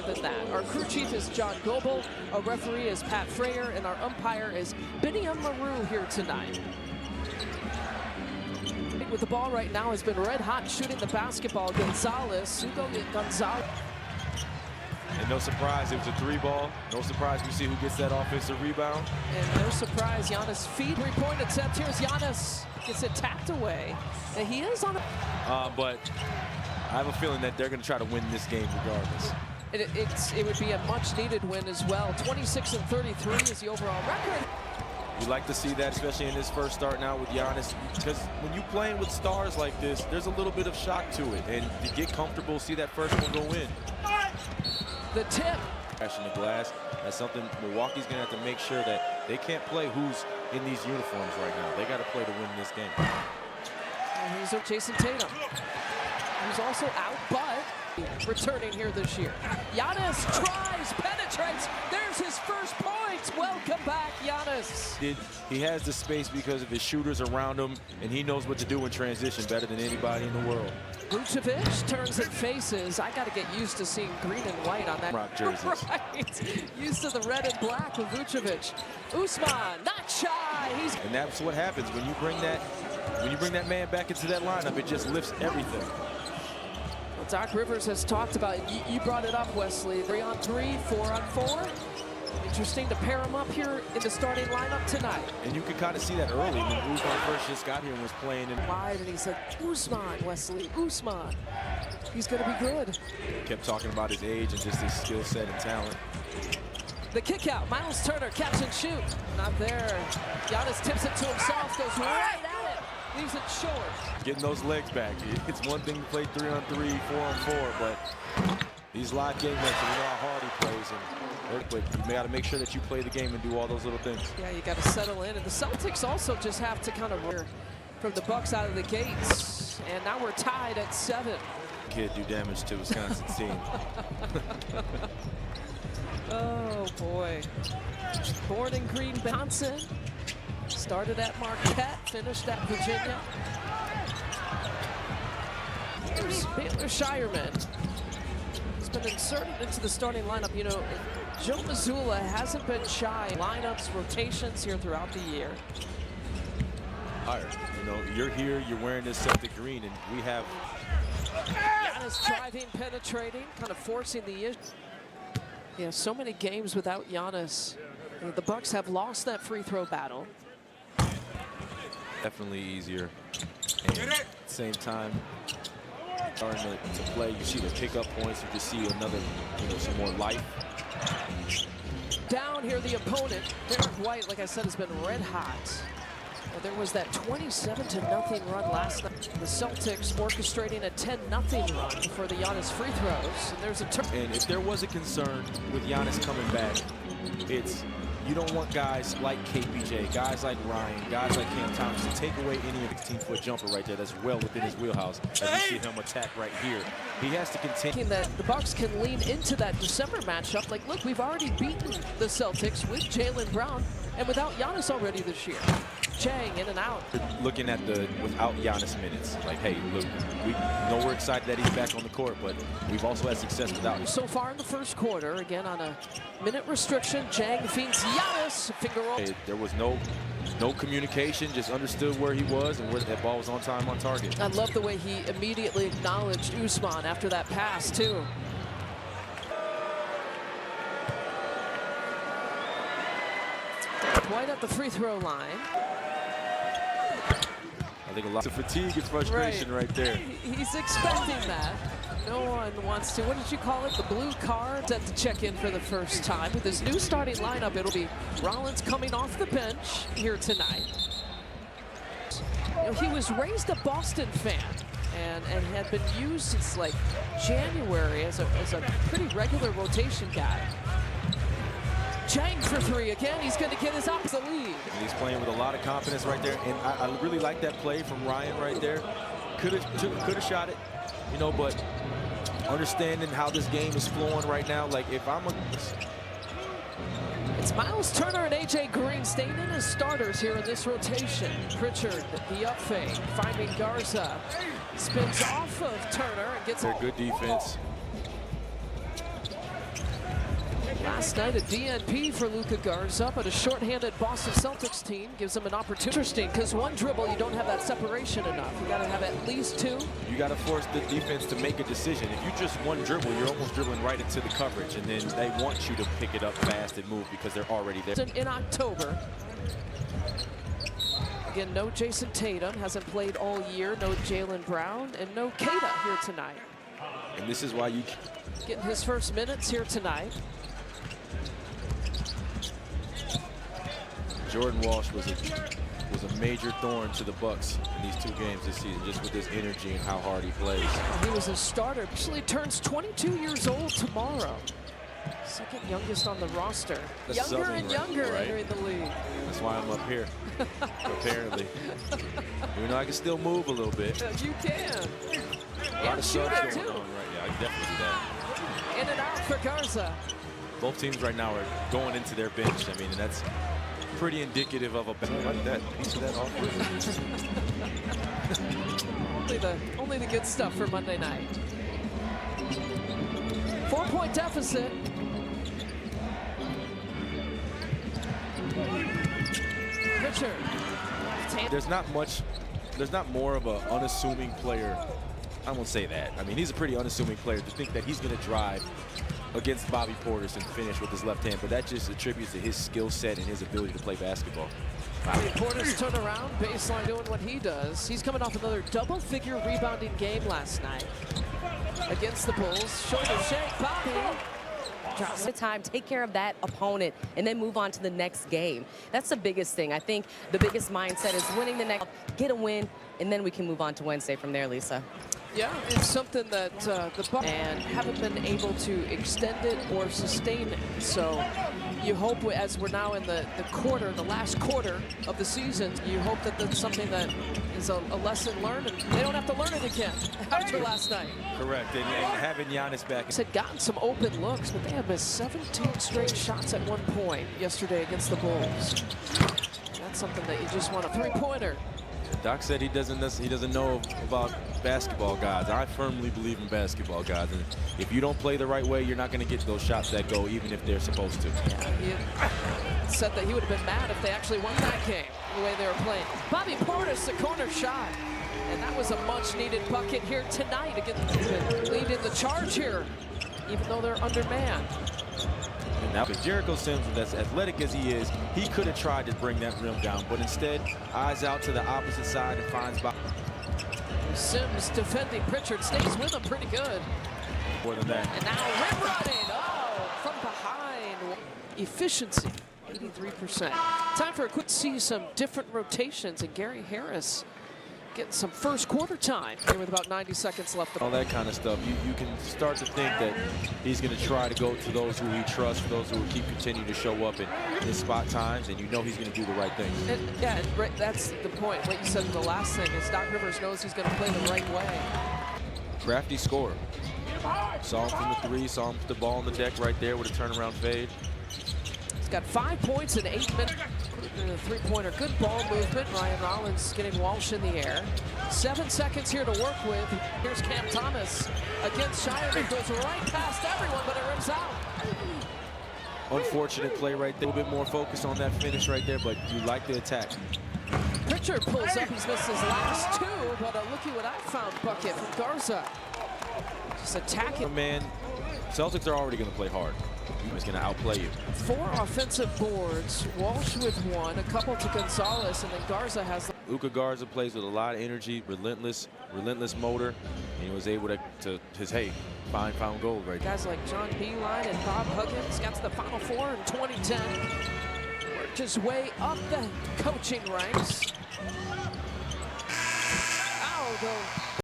than that. Our crew chief is John Goebel, our referee is Pat Frayer, and our umpire is Biniam Maru here tonight. With the ball right now has been red hot shooting the basketball. Gonzalez, Hugo Gonzalez. And no surprise, it was a 3-ball. No surprise, we see who gets that offensive rebound. And no surprise, Giannis feed 3-point attempt. Here's Giannis, gets it tapped away. And he is on a... But I have a feeling that they're going to try to win this game regardless. It would be a much-needed win as well. 26-33 is the overall record. You like to see that, especially in his first start now with Giannis, because when you're playing with stars like this, there's a little bit of shock to it. And to get comfortable, see that first one go in. The tip. Crashing the glass. That's something Milwaukee's going to have to make sure that they can't play who's in these uniforms right now. They got to play to win this game. And he's Jason Tatum, who's also out, but returning here this year. Giannis tries, penetrates. There's his first points. Welcome back, Giannis. He has the space because of his shooters around him, and he knows what to do in transition better than anybody in the world. Vucevic turns and faces. I got to get used to seeing green and white on that. Rock jerseys. Right. Used to the red and black with Vucevic. Usman, not shy. And that's what happens when you bring that man back into that lineup. It just lifts everything. Well, Doc Rivers has talked about it. You brought it up, Wesley. 3-on-3, 4-on-4. Interesting to pair him up here in the starting lineup tonight. And you can kind of see that early when Usman first just got here and was playing in wide, and he said, Usman, Wesley, Usman. He's going to be good. Kept talking about his age and just his skill set and talent. The kick out, Miles Turner, catch and shoot. Not there. Giannis tips it to himself, goes right at it. Leaves it short. Getting those legs back. It's one thing to play 3-on-3, 4-on-4, but these live game nights, you know how hard he plays. But you got to make sure that you play the game and do all those little things. Yeah, you got to settle in. And the Celtics also just have to kind of from the Bucks out of the gates. And now we're tied at 7. Kid do damage to Wisconsin's team. Oh, boy. Born in Green, Wisconsin. Started at Marquette, finished at Virginia. Here's Baylor Shireman. He's been inserted into the starting lineup. You know, Joe Mazzulla hasn't been shy. Lineups, rotations here throughout the year. All right, you know, you're here, you're wearing this Celtic green, and we have... Giannis driving, penetrating, kind of forcing the issue. Yeah, so many games without Giannis. The Bucks have lost that free throw battle. Definitely easier. And at the same time, starting to play, you see the pickup points, you can see another, some more life. Down here, the opponent, Derek White, like I said, has been red hot. Well, there was that 27-0 run last night. The Celtics orchestrating a 10-0 run for the Giannis free throws. And there's a turn. And if there was a concern with Giannis coming back, it's you don't want guys like KPJ, guys like Ryan, guys like Cam Thomas to take away any of the 16-foot jumper right there. That's well within his wheelhouse. As you see him attack right here, he has to continue. That the Bucks can lean into that December matchup. Like, look, we've already beaten the Celtics with Jaylen Brown and without Giannis already this year. Chang in and out. Looking at the without Giannis minutes, like, hey, look, we know we're excited that he's back on the court, but we've also had success without him. So far in the first quarter, again on a minute restriction, Chang feeds Giannis, finger roll. Hey, there was no communication, just understood where he was and where that ball was on time, on target. I love the way he immediately acknowledged Usman after that pass, too. White at the free throw line. I think a lot of fatigue and frustration right there. He's expecting that. No one wants to, what did you call it? The blue card set to check in for the first time. With his new starting lineup, it'll be Rollins coming off the bench here tonight. You know, he was raised a Boston fan and had been used since like January as a pretty regular rotation guy. Chang for 3 again. He's going to get his opposite lead. And he's playing with a lot of confidence right there. And I really like that play from Ryan right there. Could have shot it, but understanding how this game is flowing right now. Like, if I'm It's Miles Turner and A.J. Green staying in as starters here in this rotation. Pritchard, the up fake, finding Garza. Spins off of Turner and gets... They're good defense. Last night, a DNP for Luka Garza, but a shorthanded Boston Celtics team gives him an opportunity. Interesting, because one dribble, you don't have that separation enough. You got to have at least two. You got to force the defense to make a decision. If you just one dribble, you're almost dribbling right into the coverage, and then they want you to pick it up fast and move because they're already there. In October. Again, no Jason Tatum, hasn't played all year. No Jaylen Brown, and no Keita here tonight. And this is why you getting his first minutes here tonight. Jordan Walsh was a major thorn to the Bucks in these 2 games this season, just with his energy and how hard he plays. He was a starter. Actually turns 22 years old tomorrow. Second youngest on the roster. That's younger and younger right? entering the league. That's why I'm up here, apparently. Even though I can still move a little bit. You can. A lot of subs going on right now. I can definitely do that. In and out for Garza. Both teams right now are going into their bench. I mean, and that's pretty indicative of a like that piece of that offense. only the good stuff for Monday night. 4-point deficit. Richard. There's not more of an unassuming player. I won't say that. I mean, he's a pretty unassuming player to think that he's going to drive against Bobby Portis and finish with his left hand, but that just attributes to his skill set and his ability to play basketball. Bobby Portis turn around, baseline doing what he does. He's coming off another double-figure rebounding game last night against the Bulls. Shoulder shake, Bobby. Drops the time, take care of that opponent, and then move on to the next game. That's the biggest thing. I think the biggest mindset is winning the next, get a win, and then we can move on to Wednesday from there, Lisa. Yeah, it's something that the Bucks and haven't been able to extend it or sustain it. So you hope, as we're now in the last quarter of the season, you hope that that's something that is a lesson learned, and they don't have to learn it again after last night. Correct, and having Giannis back. Had gotten some open looks, but they have missed 17 straight shots at one point yesterday against the Bulls. That's something that you just want a three-pointer. Doc said he doesn't know about basketball gods. I firmly believe in basketball gods, and if you don't play the right way, you're not going to get those shots that go, even if they're supposed to. Yeah, he said that he would have been mad if they actually won that game the way they were playing. Bobby Portis, the corner shot, and that was a much-needed bucket here tonight against leading the charge here, even though they're undermanned. And now, because Jericho Sims, as athletic as he is, he could have tried to bring that rim down, but instead, eyes out to the opposite side and finds Bobby. Sims defending Pritchard, stays with him pretty good. More than that. And now rim running, from behind. Efficiency, 83%. Time for a quick see some different rotations, and Gary Harris getting some first quarter time here with about 90 seconds left. All that kind of stuff. You can start to think that he's going to try to go to those who he trusts, those who will keep continuing to show up in spot times, and you know he's going to do the right thing. And that's the point. What you said in the last thing is Doc Rivers knows he's going to play the right way. Crafty scorer. Saw him from the 3, saw him put the ball on the deck right there with a turnaround fade. He's got 5 points in 8 minutes. The three-pointer, good ball movement. Ryan Rollins getting Walsh in the air. 7 seconds here to work with. Here's Cam Thomas against Shire. It goes right past everyone, but it rims out. Unfortunate play right there. A little bit more focus on that finish right there, but you like the attack. Pritchard pulls up. He's missed his last 2, but looky what I found. Bucket from Garza. Just attacking. Man, Celtics are already going to play hard. He's going to outplay you. 4 offensive boards. Walsh with 1, a couple to Gonzalez, and then Garza has. Luka Garza plays with a lot of energy, relentless motor, and he was able to found gold right there. Guys like John Beeline and Bob Huggins got to the Final Four in 2010. Worked his way up the coaching ranks. Ow, though.